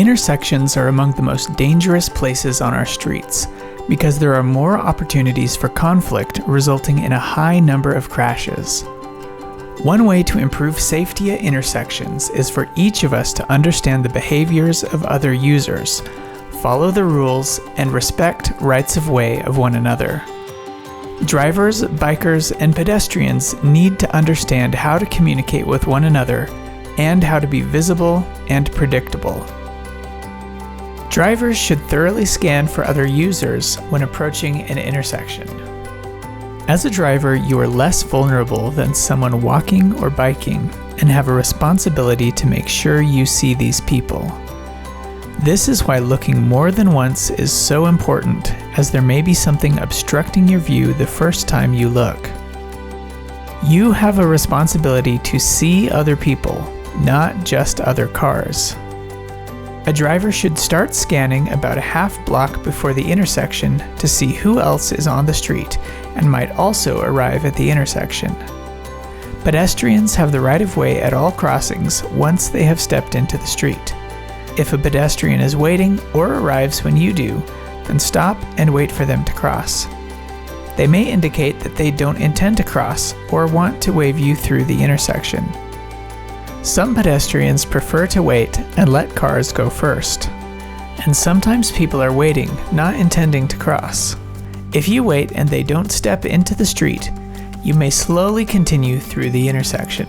Intersections are among the most dangerous places on our streets because there are more opportunities for conflict, resulting in a high number of crashes. One way to improve safety at intersections is for each of us to understand the behaviors of other users, follow the rules, and respect rights of way of one another. Drivers, bikers, and pedestrians need to understand how to communicate with one another and how to be visible and predictable. Drivers should thoroughly scan for other users when approaching an intersection. As a driver, you are less vulnerable than someone walking or biking and have a responsibility to make sure you see these people. This is why looking more than once is so important, as there may be something obstructing your view the first time you look. You have a responsibility to see other people, not just other cars. A driver should start scanning about a half block before the intersection to see who else is on the street and might also arrive at the intersection. Pedestrians have the right of way at all crossings once they have stepped into the street. If a pedestrian is waiting or arrives when you do, then stop and wait for them to cross. They may indicate that they don't intend to cross or want to wave you through the intersection. Some pedestrians prefer to wait and let cars go first. And sometimes people are waiting, not intending to cross. If you wait and they don't step into the street, you may slowly continue through the intersection.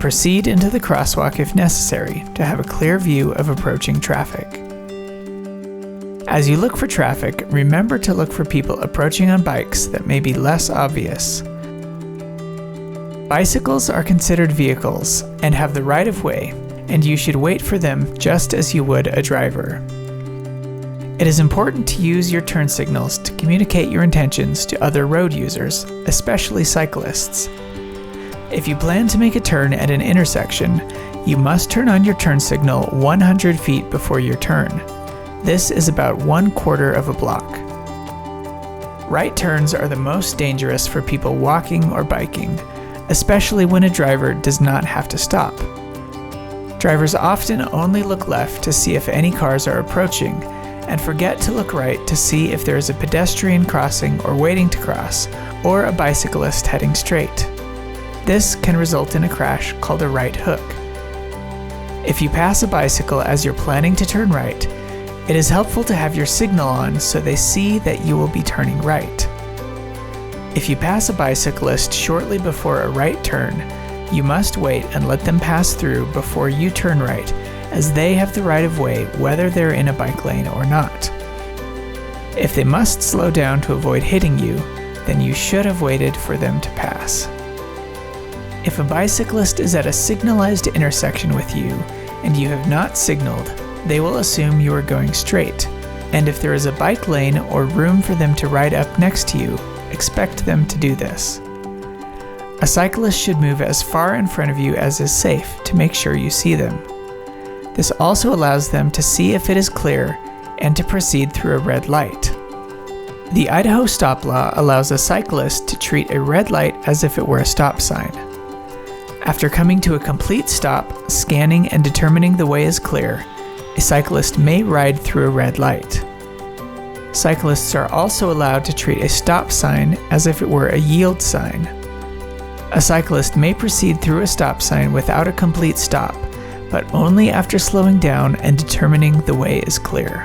Proceed into the crosswalk if necessary to have a clear view of approaching traffic. As you look for traffic, remember to look for people approaching on bikes that may be less obvious. Bicycles are considered vehicles and have the right of way, and you should wait for them just as you would a driver. It is important to use your turn signals to communicate your intentions to other road users, especially cyclists. If you plan to make a turn at an intersection, you must turn on your turn signal 100 feet before your turn. This is about 1/4 of a block. Right turns are the most dangerous for people walking or biking, especially when a driver does not have to stop. Drivers often only look left to see if any cars are approaching, and forget to look right to see if there is a pedestrian crossing or waiting to cross, or a bicyclist heading straight. This can result in a crash called a right hook. If you pass a bicycle as you're planning to turn right, it is helpful to have your signal on so they see that you will be turning right. If you pass a bicyclist shortly before a right turn, you must wait and let them pass through before you turn right, as they have the right of way whether they're in a bike lane or not. If they must slow down to avoid hitting you, then you should have waited for them to pass. If a bicyclist is at a signalized intersection with you and you have not signaled, they will assume you are going straight, and if there is a bike lane or room for them to ride up next to you, expect them to do this. A cyclist should move as far in front of you as is safe to make sure you see them. This also allows them to see if it is clear and to proceed through a red light. The Idaho stop law allows a cyclist to treat a red light as if it were a stop sign. After coming to a complete stop, scanning and determining the way is clear, a cyclist may ride through a red light. Cyclists are also allowed to treat a stop sign as if it were a yield sign. A cyclist may proceed through a stop sign without a complete stop, but only after slowing down and determining the way is clear.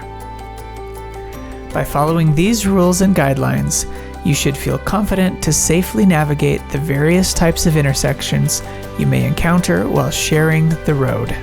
By following these rules and guidelines, you should feel confident to safely navigate the various types of intersections you may encounter while sharing the road.